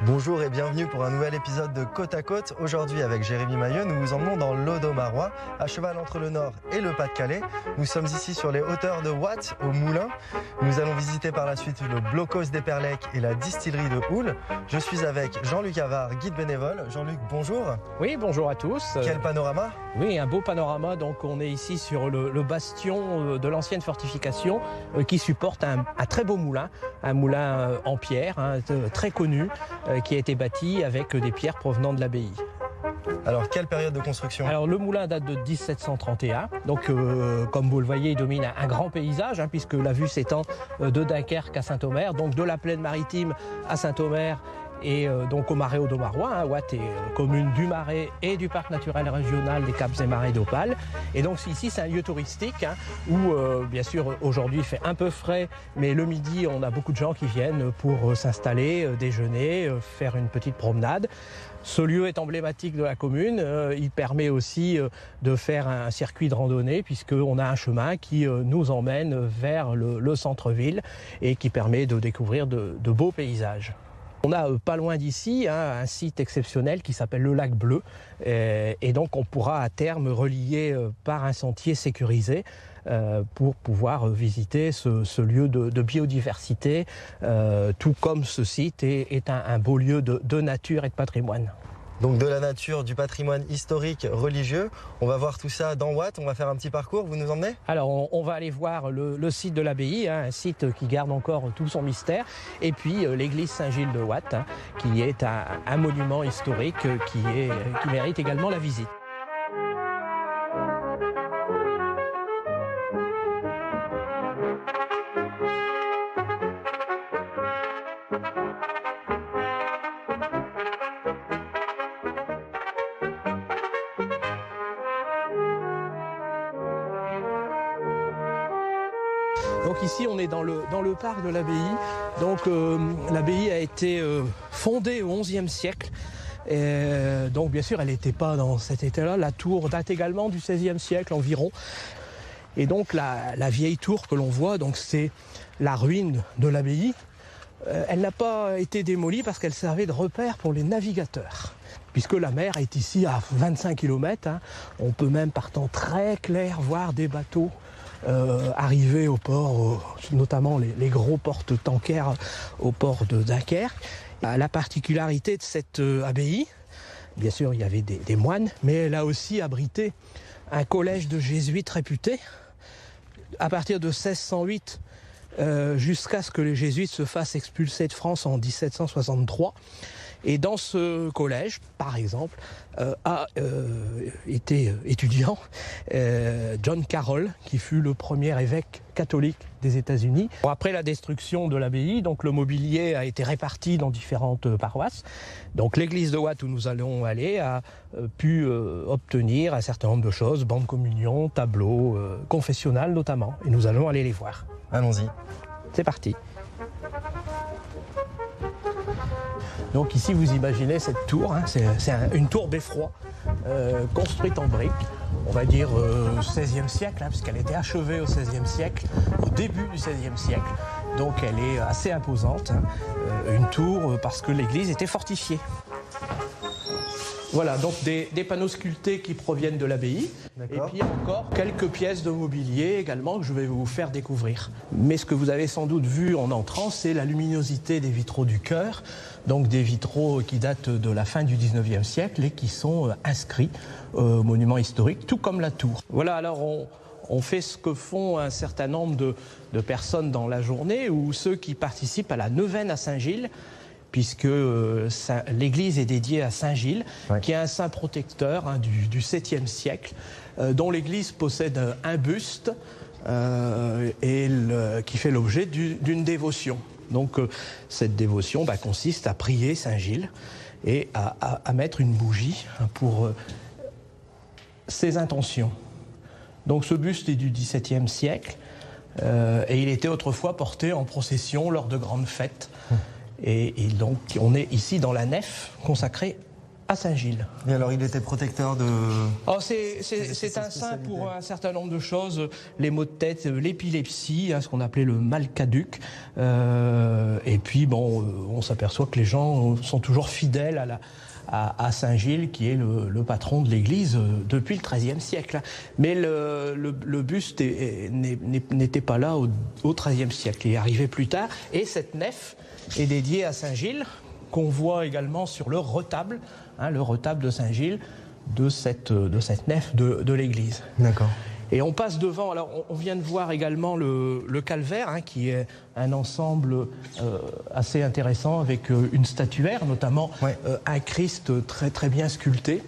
Bonjour et bienvenue pour un nouvel épisode de Côte à Côte. Aujourd'hui avec Jérémy Mailleux, nous vous emmenons dans l'Audomarois, à cheval entre le Nord et le Pas-de-Calais. Nous sommes ici sur les hauteurs de Watt, au Moulin. Nous allons visiter par la suite le blocos d'Eperlec et la distillerie de Houle. Je suis avec Jean-Luc Havard, guide bénévole. Jean-Luc, bonjour. Oui, bonjour à tous. Quel panorama? Oui, un beau panorama. Donc on est ici sur le bastion de l'ancienne fortification qui supporte un très beau moulin, un moulin en pierre, très connu, qui a été bâti avec des pierres provenant de l'abbaye. Alors, quelle période de construction? Alors, le moulin date de 1731. Donc, comme vous le voyez, il domine un grand paysage, puisque la vue s'étend de Dunkerque à Saint-Omer, donc de la plaine maritime à Saint-Omer et donc au Marais Audomarois. Watt est commune du Marais et du parc naturel régional des Caps et Marais d'Opale. Et donc ici, c'est un lieu touristique où, bien sûr, aujourd'hui il fait un peu frais, mais le midi, on a beaucoup de gens qui viennent pour s'installer, déjeuner, faire une petite promenade. Ce lieu est emblématique de la commune. Il permet aussi de faire un circuit de randonnée puisqu'on a un chemin qui nous emmène vers le centre-ville et qui permet de découvrir de beaux paysages. On a pas loin d'ici un site exceptionnel qui s'appelle le lac Bleu et donc on pourra à terme relier par un sentier sécurisé pour pouvoir visiter ce lieu de biodiversité, tout comme ce site est un beau lieu de nature et de patrimoine. Donc de la nature, du patrimoine historique, religieux. On va voir tout ça dans Watt, on va faire un petit parcours, vous nous emmenez? Alors on va aller voir le site de l'abbaye, un site qui garde encore tout son mystère, et puis l'église Saint-Gilles de Watt, qui est un monument historique qui mérite également la visite. Donc ici on est dans le parc de l'abbaye. Donc l'abbaye a été fondée au XIe siècle. Donc bien sûr elle n'était pas dans cet état-là. La tour date également du XVIe siècle environ. Et donc la vieille tour que l'on voit, donc c'est la ruine de l'abbaye. Elle n'a pas été démolie parce qu'elle servait de repère pour les navigateurs. Puisque la mer est ici à 25 km. On peut même par temps très clair voir des bateaux arriver au port, notamment les gros porte-tankers au port de Dunkerque. La particularité de cette abbaye, bien sûr il y avait des moines, mais elle a aussi abrité un collège de jésuites réputé. À partir de 1608, jusqu'à ce que les jésuites se fassent expulser de France en 1763. Et dans ce collège, par exemple, a été étudiant John Carroll, qui fut le premier évêque catholique des États-Unis. Après la destruction de l'abbaye, donc le mobilier a été réparti dans différentes paroisses. Donc l'église de Watt où nous allons aller a pu obtenir un certain nombre de choses, bancs de communion, tableaux, confessionnals notamment. Et nous allons aller les voir. Allons-y. C'est parti. Donc ici vous imaginez cette tour, c'est une tour beffroi construite en briques, on va dire 16e siècle, puisqu'elle a été achevée au 16e siècle, au début du 16e siècle. Donc elle est assez imposante, une tour parce que l'église était fortifiée. Voilà, donc des panneaux sculptés qui proviennent de l'abbaye, et puis encore quelques pièces de mobilier également que je vais vous faire découvrir. Mais ce que vous avez sans doute vu en entrant, c'est la luminosité des vitraux du chœur, donc des vitraux qui datent de la fin du 19e siècle et qui sont inscrits au monument historique, tout comme la tour. Voilà, alors on fait ce que font un certain nombre de personnes dans la journée, ou ceux qui participent à la neuvaine à Saint-Gilles, puisque l'église est dédiée à Saint-Gilles, qui est un saint protecteur du 7e siècle, dont l'église possède un buste qui fait l'objet d'une dévotion. Donc cette dévotion consiste à prier Saint-Gilles et à mettre une bougie pour ses intentions. Donc ce buste est du XVIIe siècle et il était autrefois porté en procession lors de grandes fêtes. Et donc on est ici dans la nef consacrée à Saint-Gilles. Et alors, il était protecteur de... Oh, c'est un saint pour un certain nombre de choses, les maux de tête, l'épilepsie, ce qu'on appelait le mal caduc. Et puis, bon, on s'aperçoit que les gens sont toujours fidèles à Saint-Gilles, qui est le patron de l'Église depuis le XIIIe siècle. Mais le buste n'était pas là au XIIIe siècle, il est arrivé plus tard. Et cette nef est dédiée à Saint-Gilles, qu'on voit également sur le retable de Saint-Gilles, de cette nef de l'église. D'accord. Et on passe devant, alors on vient de voir également le calvaire, qui est un ensemble assez intéressant avec une statuaire, notamment un Christ très, très bien sculpté.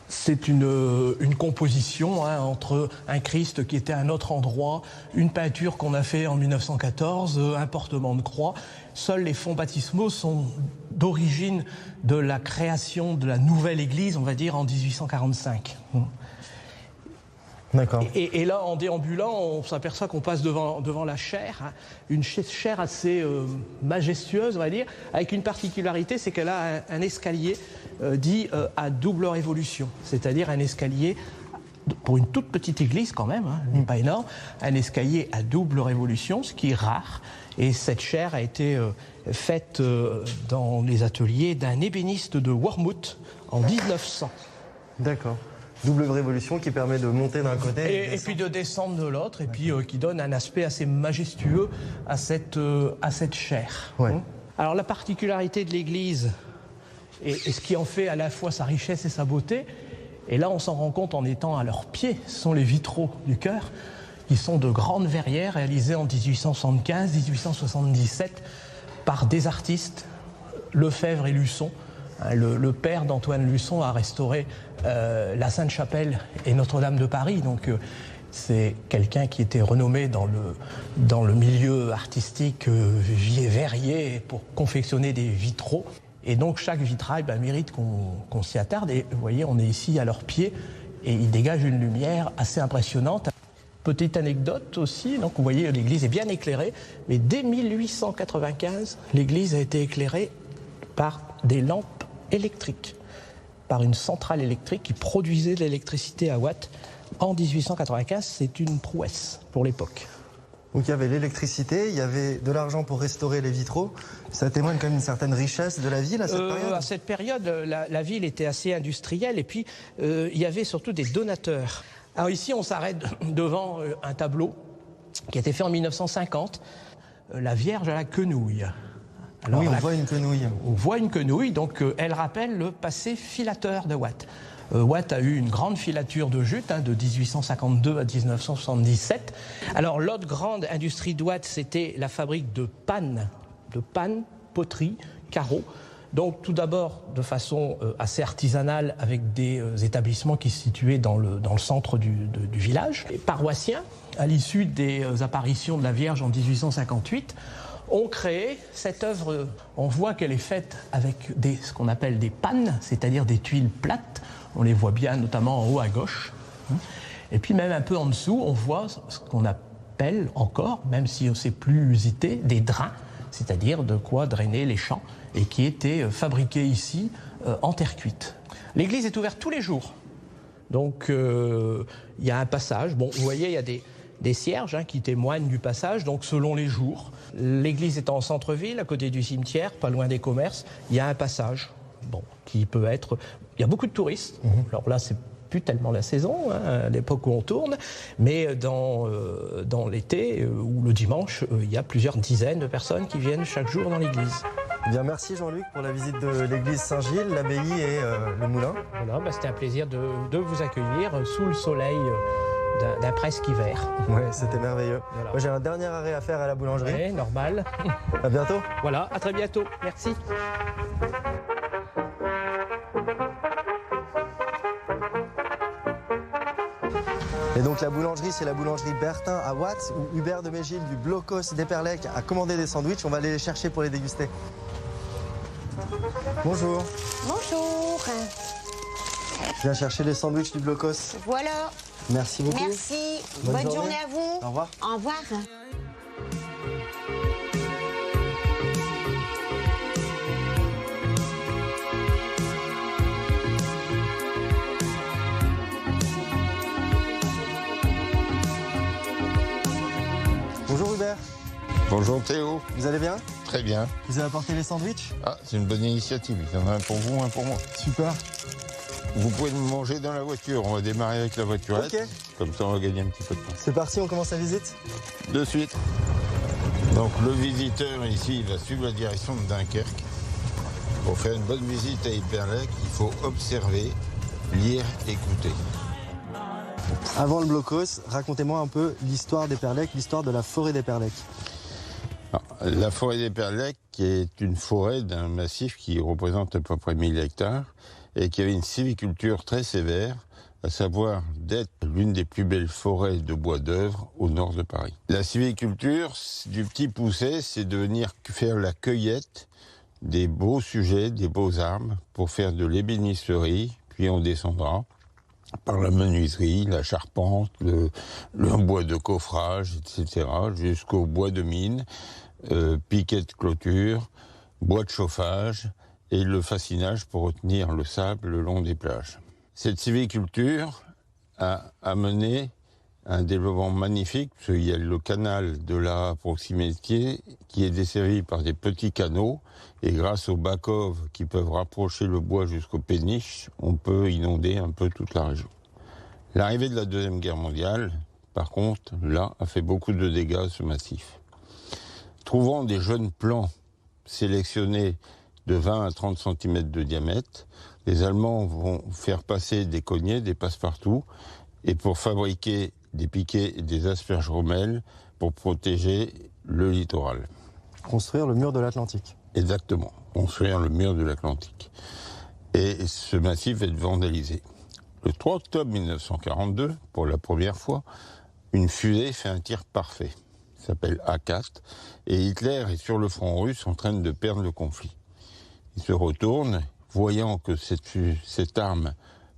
C'est une composition entre un Christ qui était à un autre endroit, une peinture qu'on a fait en 1914, un portement de croix. Seuls les fonds baptismaux sont d'origine de la création de la nouvelle église, on va dire, en 1845. D'accord. Et là, en déambulant, on s'aperçoit qu'on passe devant la chaire, une chaire assez majestueuse, on va dire, avec une particularité, c'est qu'elle a un escalier dit à double révolution, c'est-à-dire un escalier, pour une toute petite église quand même, pas énorme, un escalier à double révolution, ce qui est rare. Et cette chaire a été faite dans les ateliers d'un ébéniste de Wormhout en 1900. D'accord. Double révolution qui permet de monter d'un côté et puis de descendre de l'autre, et puis qui donne un aspect assez majestueux à cette chaire. Ouais. Alors la particularité de l'église, et ce qui en fait à la fois sa richesse et sa beauté, et là on s'en rend compte en étant à leurs pieds, ce sont les vitraux du chœur, qui sont de grandes verrières réalisées en 1875-1877 par des artistes, Lefebvre et Luçon. Le père d'Antoine Luçon a restauré la Sainte-Chapelle et Notre-Dame de Paris, donc c'est quelqu'un qui était renommé dans le milieu artistique verrier pour confectionner des vitraux. Et donc chaque vitrail mérite qu'on s'y attarde. Et vous voyez, on est ici à leurs pieds et il dégage une lumière assez impressionnante. Petite anecdote aussi, donc vous voyez, l'église est bien éclairée, mais dès 1895, l'église a été éclairée par des lampes électriques, par une centrale électrique qui produisait de l'électricité à watts. En 1895, c'est une prouesse pour l'époque. Donc il y avait l'électricité, il y avait de l'argent pour restaurer les vitraux. Ça témoigne quand même d'une certaine richesse de la ville à cette période. À cette période, la ville était assez industrielle et puis il y avait surtout des donateurs. Alors ici, on s'arrête devant un tableau qui a été fait en 1950, la Vierge à la quenouille. Alors, oui, on voit une quenouille. On voit une quenouille, donc elle rappelle le passé filateur de Watt. Watt a eu une grande filature de jute de 1852 à 1977. Alors l'autre grande industrie de Watt, c'était la fabrique de pannes, poterie, carreaux. Donc tout d'abord de façon assez artisanale avec des établissements qui se situaient dans le centre du village. Les paroissiens, à l'issue des apparitions de la Vierge en 1858, ont créé cette œuvre. On voit qu'elle est faite avec ce qu'on appelle des pannes, c'est-à-dire des tuiles plates. On les voit bien notamment en haut à gauche. Et puis même un peu en dessous, on voit ce qu'on appelle encore, même si c'est plus usité, des drains, c'est-à-dire de quoi drainer les champs, et qui étaient fabriqués ici en terre cuite. L'église est ouverte tous les jours. Donc il y a un passage. Bon, vous voyez, il y a des cierges qui témoignent du passage, donc selon les jours. L'église étant en centre-ville, à côté du cimetière, pas loin des commerces, il y a un passage, qui peut être... Il y a beaucoup de touristes. Alors là, c'est plus tellement la saison, à l'époque où on tourne, mais dans l'été ou le dimanche, il y a plusieurs dizaines de personnes qui viennent chaque jour dans l'église. Bien, merci Jean-Luc pour la visite de l'église Saint-Gilles, l'abbaye et le moulin. Voilà, c'était un plaisir de vous accueillir sous le soleil d'un presque hiver. Ouais, c'était merveilleux. Voilà. Moi, j'ai un dernier arrêt à faire à la boulangerie. Ouais, normal. À bientôt. Voilà, à très bientôt. Merci. Et donc la boulangerie, c'est la boulangerie Bertin à Watts, où Hubert de Mégil du Blocos d'Eperlec a commandé des sandwichs. On va aller les chercher pour les déguster. Bonjour. Bonjour. Je viens chercher les sandwichs du Blocos. Voilà. Merci beaucoup. Merci. Bonne journée à vous. Au revoir. Au revoir. Bonjour Théo. Vous allez bien? Très bien. Vous avez apporté les sandwichs? Ah, c'est une bonne initiative. Il y en a un pour vous, un pour moi. Super. Vous pouvez le manger dans la voiture. On va démarrer avec la voiturette. Ok. Comme ça, on va gagner un petit peu de temps. C'est parti, on commence la visite? De suite. Donc, le visiteur ici, il va suivre la direction de Dunkerque. Pour faire une bonne visite à Éperlec, il faut observer, lire, écouter. Avant le blocos, racontez-moi un peu l'histoire d'Éperlec, l'histoire de la forêt d'Éperlec. La forêt d'Éperlec est une forêt d'un massif qui représente à peu près 1000 hectares et qui avait une sylviculture très sévère, à savoir d'être l'une des plus belles forêts de bois d'œuvre au nord de Paris. La sylviculture, du petit poucet, c'est de venir faire la cueillette des beaux sujets, des beaux arbres, pour faire de l'ébénisterie, puis on descendra par la menuiserie, la charpente, le bois de coffrage, etc., jusqu'au bois de mine, piquet de clôture, bois de chauffage et le fascinage pour retenir le sable le long des plages. Cette sylviculture a amené un développement magnifique, parce qu'il y a le canal de la proximité qui est desservi par des petits canaux, et grâce aux bacoves qui peuvent rapprocher le bois jusqu'aux péniches, on peut inonder un peu toute la région. L'arrivée de la Deuxième Guerre mondiale, par contre, là, a fait beaucoup de dégâts à ce massif. Trouvant des jeunes plants sélectionnés de 20 à 30 cm de diamètre, les Allemands vont faire passer des cognets, des passe-partout, et pour fabriquer des piquets et des asperges roumelles pour protéger le littoral. Construire le mur de l'Atlantique. Exactement, construire le mur de l'Atlantique. Et ce massif va être vandalisé. Le 3 octobre 1942, pour la première fois, une fusée fait un tir parfait. Ça s'appelle A4, et Hitler est sur le front russe en train de perdre le conflit. Il se retourne, voyant que cette arme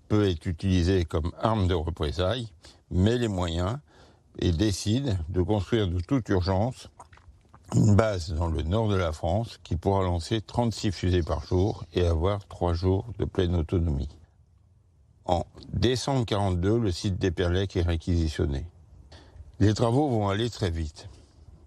peut être utilisée comme arme de représailles, met les moyens et décide de construire de toute urgence une base dans le nord de la France qui pourra lancer 36 fusées par jour et avoir 3 jours de pleine autonomie. En décembre 1942, le site d'Éperlec est réquisitionné. Les travaux vont aller très vite.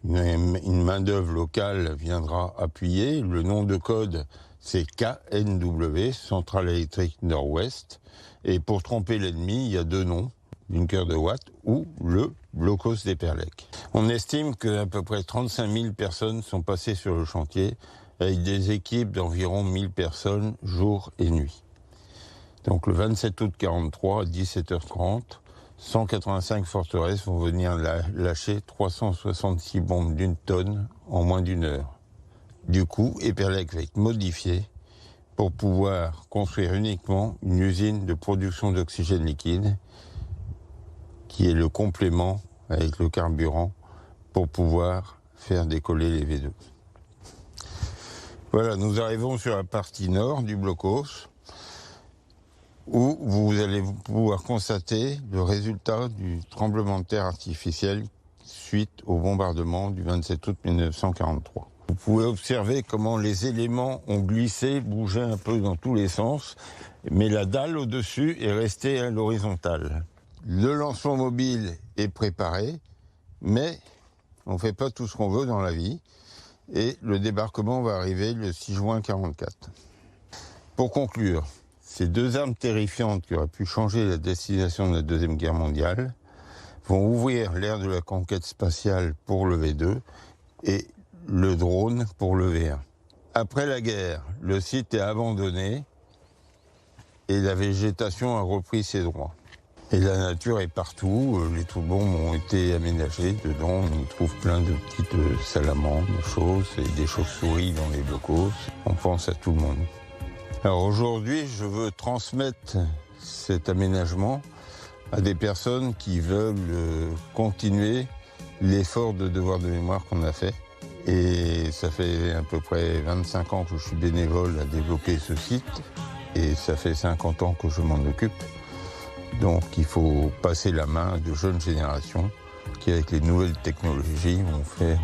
Une main-d'œuvre locale viendra appuyer. Le nom de code, c'est KNW, Centrale électrique Nord-Ouest. Et pour tromper l'ennemi, il y a 2 noms, Bunker de Watt ou le blocos d'Éperlec. On estime qu'à peu près 35 000 personnes sont passées sur le chantier, avec des équipes d'environ 1000 personnes, jour et nuit. Donc le 27 août 1943, à 17h30, 185 forteresses vont venir lâcher 366 bombes d'une tonne en moins d'1 heure. Du coup, Éperlec va être modifié pour pouvoir construire uniquement une usine de production d'oxygène liquide qui est le complément avec le carburant pour pouvoir faire décoller les V2. Voilà, nous arrivons sur la partie nord du blocos où vous allez pouvoir constater le résultat du tremblement de terre artificiel suite au bombardement du 27 août 1943. Vous pouvez observer comment les éléments ont glissé, bougé un peu dans tous les sens, mais la dalle au-dessus est restée à l'horizontale. Le lancement mobile est préparé, mais on ne fait pas tout ce qu'on veut dans la vie, et le débarquement va arriver le 6 juin 1944. Pour conclure, ces 2 armes terrifiantes qui auraient pu changer la destination de la Deuxième Guerre mondiale vont ouvrir l'ère de la conquête spatiale pour le V2 et le drone pour le V1. Après la guerre, le site est abandonné et la végétation a repris ses droits. Et la nature est partout, les tourbombes ont été aménagées, dedans on y trouve plein de petites salamandres, choses, et des chauves-souris dans les blocos, on pense à tout le monde. Alors aujourd'hui, je veux transmettre cet aménagement à des personnes qui veulent continuer l'effort de devoir de mémoire qu'on a fait. Et ça fait à peu près 25 ans que je suis bénévole à développer ce site, et ça fait 50 ans que je m'en occupe. Donc il faut passer la main à de jeunes générations qui, avec les nouvelles technologies, vont faire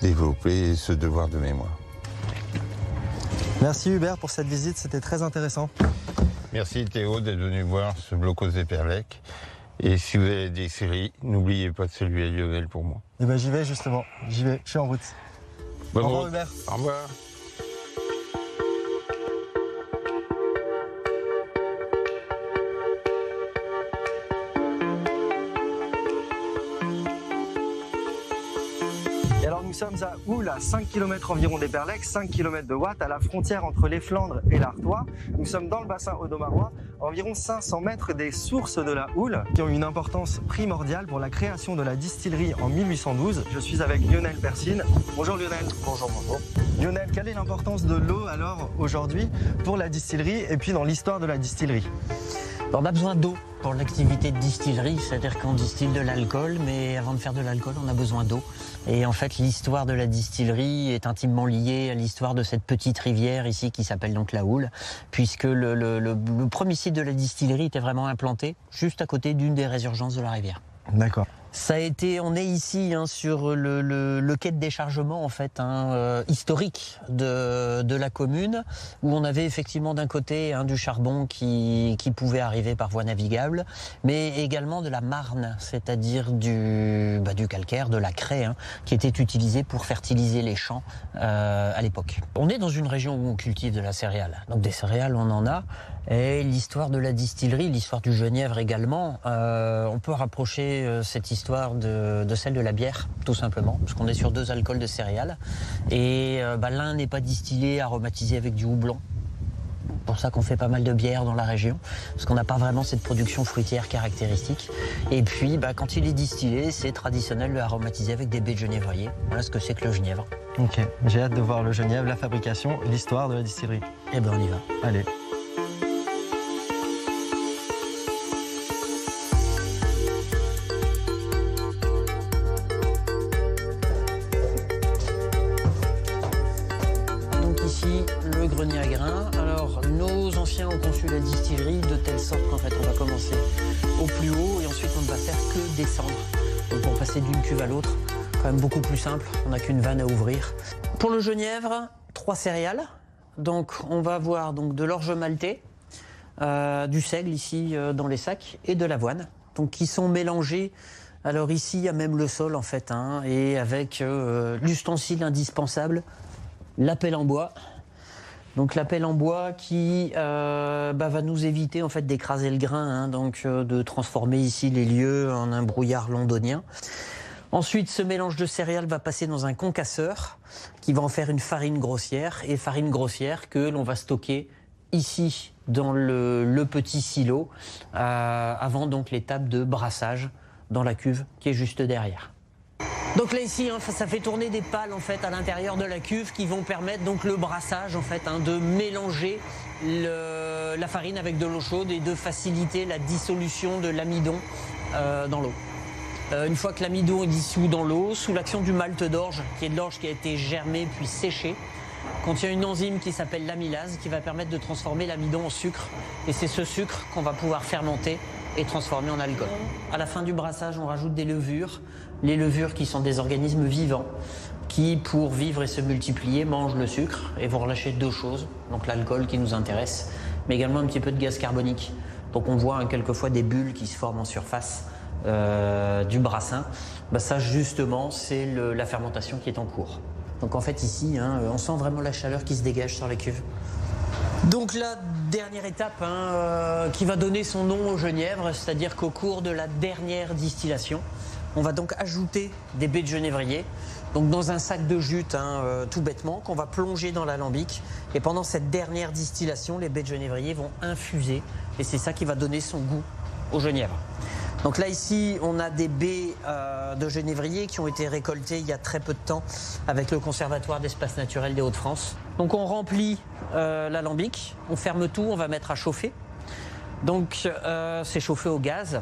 développer ce devoir de mémoire. Merci Hubert pour cette visite, c'était très intéressant. Merci Théo d'être venu voir ce blocos d'Éperlec. Et si vous avez des séries, n'oubliez pas de saluer Lionel pour moi. Et ben j'y vais justement, j'y vais, je suis en route. Bonne Au revoir route. Hubert. Au revoir. Et alors nous sommes à Houle, à 5 km environ d'Eperlec, 5 km de Watt, à la frontière entre les Flandres et l'Artois. Nous sommes dans le bassin audomarois, à environ 500 mètres des sources de la Houle, qui ont une importance primordiale pour la création de la distillerie en 1812. Je suis avec Lionel Persine. Bonjour Lionel. Bonjour, bonjour. Lionel, quelle est l'importance de l'eau alors aujourd'hui pour la distillerie et puis dans l'histoire de la distillerie? On a besoin d'eau pour l'activité de distillerie, c'est-à-dire qu'on distille de l'alcool, mais avant de faire de l'alcool, on a besoin d'eau. Et en fait, l'histoire de la distillerie est intimement liée à l'histoire de cette petite rivière ici qui s'appelle donc la Houle, puisque le premier site de la distillerie était vraiment implanté juste à côté d'une des résurgences de la rivière. D'accord. Ça a été, on est ici sur le quai de déchargement en fait historique de la commune, où on avait effectivement d'un côté du charbon qui pouvait arriver par voie navigable, mais également de la marne, c'est-à-dire du calcaire, de la craie, qui était utilisée pour fertiliser les champs à l'époque. On est dans une région où on cultive de la céréale, donc des céréales on en a. Et l'histoire de la distillerie, l'histoire du genièvre également, on peut rapprocher cette histoire de celle de la bière, tout simplement, parce qu'on est sur deux alcools de céréales. Et l'un n'est pas distillé, aromatisé avec du houblon. C'est pour ça qu'on fait pas mal de bière dans la région, parce qu'on n'a pas vraiment cette production fruitière caractéristique. Et puis, quand il est distillé, c'est traditionnel de l'aromatiser avec des baies de genévrier. Voilà ce que c'est que le genièvre. Ok, j'ai hâte de voir le genièvre, la fabrication, l'histoire de la distillerie. Eh ben, on y va. Allez. Ici, le grenier à grains. Alors, nos anciens ont conçu la distillerie de telle sorte qu'en fait, on va commencer au plus haut et ensuite, on ne va faire que descendre. Donc, pour passer d'une cuve à l'autre, quand même beaucoup plus simple. On n'a qu'une vanne à ouvrir. Pour le genièvre, 3 céréales. Donc, on va avoir donc, de l'orge maltais, du seigle ici dans les sacs et de l'avoine. Donc, qui sont mélangés. Alors ici, il y a même le sol en fait, et avec l'ustensile indispensable, la pelle en bois. Donc la pelle en bois qui va nous éviter en fait d'écraser le grain, donc de transformer ici les lieux en un brouillard londonien. Ensuite, ce mélange de céréales va passer dans un concasseur qui va en faire une farine grossière, et farine grossière que l'on va stocker ici dans le petit silo avant donc l'étape de brassage dans la cuve qui est juste derrière. Donc là ici, ça fait tourner des pales en fait à l'intérieur de la cuve qui vont permettre donc le brassage en fait, de mélanger la farine avec de l'eau chaude et de faciliter la dissolution de l'amidon dans l'eau. Une fois que l'amidon est dissous dans l'eau, sous l'action du malt d'orge, qui est de l'orge qui a été germé puis séché, contient une enzyme qui s'appelle l'amylase qui va permettre de transformer l'amidon en sucre. Et c'est ce sucre qu'on va pouvoir fermenter et transformer en alcool. À la fin du brassage, on rajoute des levures. Les levures qui sont des organismes vivants qui, pour vivre et se multiplier, mangent le sucre et vont relâcher 2 choses. Donc l'alcool qui nous intéresse, mais également un petit peu de gaz carbonique. Donc on voit quelquefois des bulles qui se forment en surface du brassin. Ça justement, c'est la fermentation qui est en cours. Donc en fait ici, on sent vraiment la chaleur qui se dégage sur la cuve. Donc la dernière étape qui va donner son nom au genièvre, c'est-à-dire qu'au cours de la dernière distillation, on va donc ajouter des baies de genévrier, donc dans un sac de jute, tout bêtement, qu'on va plonger dans l'alambic. Et pendant cette dernière distillation, les baies de genévrier vont infuser, et c'est ça qui va donner son goût au genièvre. Donc là ici, on a des baies de genévrier qui ont été récoltées il y a très peu de temps avec le Conservatoire d'Espaces Naturels des Hauts-de-France. Donc on remplit l'alambic, on ferme tout, on va mettre à chauffer. Donc c'est chauffé au gaz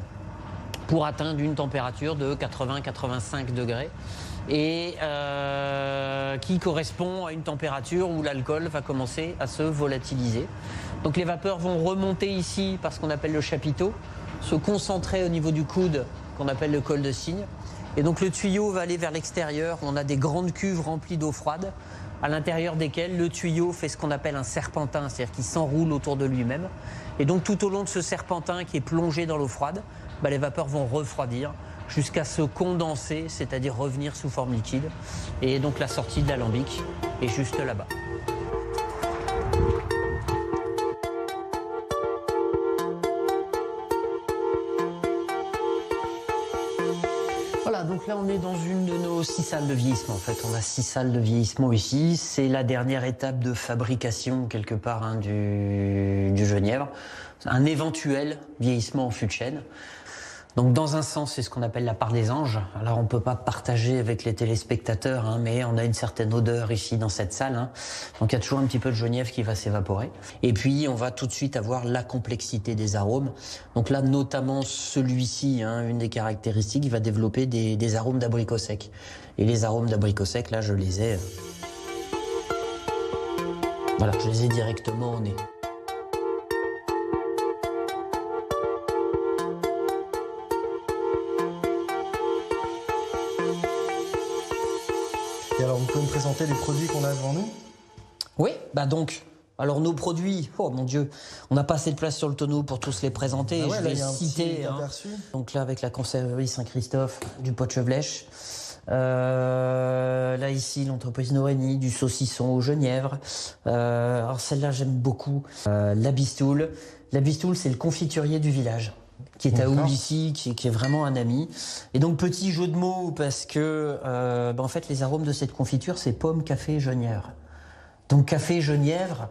pour atteindre une température de 80-85 degrés et qui correspond à une température où l'alcool va commencer à se volatiliser. Donc les vapeurs vont remonter ici par ce qu'on appelle le chapiteau, se concentrer au niveau du coude qu'on appelle le col de cygne. Et donc le tuyau va aller vers l'extérieur. On a des grandes cuves remplies d'eau froide à l'intérieur desquelles le tuyau fait ce qu'on appelle un serpentin, c'est-à-dire qu'il s'enroule autour de lui-même. Et donc tout au long de ce serpentin qui est plongé dans l'eau froide, les vapeurs vont refroidir jusqu'à se condenser, c'est-à-dire revenir sous forme liquide. Et donc la sortie de l'alambic est juste là-bas. Voilà, donc là on est dans une de nos 6 salles de vieillissement. En fait, on a 6 salles de vieillissement ici. C'est la dernière étape de fabrication quelque part du genièvre. Un éventuel vieillissement en fût de chêne. Donc dans un sens, c'est ce qu'on appelle la part des anges. Alors on ne peut pas partager avec les téléspectateurs, mais on a une certaine odeur ici dans cette salle. Donc il y a toujours un petit peu de genièvre qui va s'évaporer. Et puis on va tout de suite avoir la complexité des arômes. Donc là, notamment celui-ci, une des caractéristiques, il va développer des arômes d'abricot sec. Et les arômes d'abricot sec, là, je les ai... Voilà, je les ai directement au nez. Et alors, vous pouvez me présenter les produits qu'on a devant nous? Oui, alors nos produits, oh mon Dieu, on n'a pas assez de place sur le tonneau pour tous les présenter. Ah ouais, je là, vais il y a un citer. petit aperçu. Donc là, avec la conserverie Saint-Christophe, du Pot-Chevelèche. Là ici, l'entreprise Norénie, du saucisson au genièvre. Alors celle-là, j'aime beaucoup. La Bistoule. La Bistoule, c'est le confiturier du village, qui est à Oul ici, qui est vraiment un ami. Et donc petit jeu de mots, parce que en fait les arômes de cette confiture, c'est pomme, café, genièvre. Donc café, genièvre,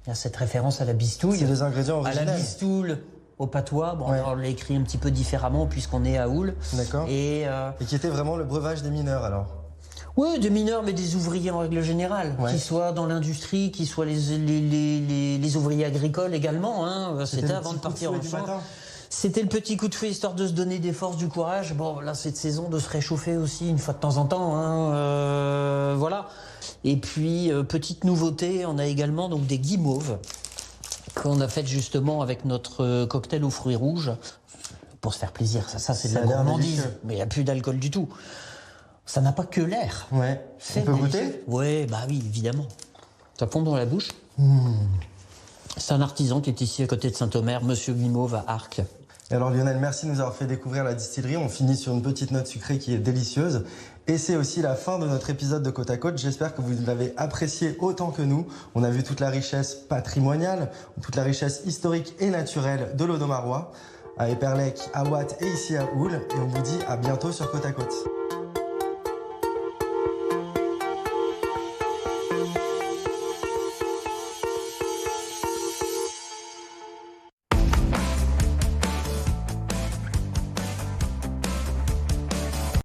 il y a cette référence à la bistouille. C'est les ingrédients originels. À la bistoule, au patois. Bon, alors, on l'a écrit un petit peu différemment puisqu'on est à Oul. D'accord. Et qui était vraiment le breuvage des mineurs alors? Oui, des mineurs, mais des ouvriers en règle générale, qu'ils soient dans l'industrie, qu'ils soient les ouvriers agricoles également. C'était avant de partir en champ. C'était le petit coup de fouet histoire de se donner des forces, du courage. Bon, là, cette saison, de se réchauffer aussi une fois de temps en temps. Voilà. Et puis, petite nouveauté, on a également donc des guimauves qu'on a faites justement avec notre cocktail aux fruits rouges pour se faire plaisir. Ça c'est de la gourmandise, mais il n'y a plus d'alcool du tout. Ça n'a pas que l'air. Ouais. On peut goûter? Oui, oui, évidemment. Ça fond dans la bouche. C'est un artisan qui est ici à côté de Saint-Omer, Monsieur Guimauve à Arques. Et alors Lionel, merci de nous avoir fait découvrir la distillerie. On finit sur une petite note sucrée qui est délicieuse. Et c'est aussi la fin de notre épisode de Côte à Côte. J'espère que vous l'avez apprécié autant que nous. On a vu toute la richesse patrimoniale, toute la richesse historique et naturelle de l'Audomarois, à Éperlec, à Watt et ici à Oul. Et on vous dit à bientôt sur Côte à Côte.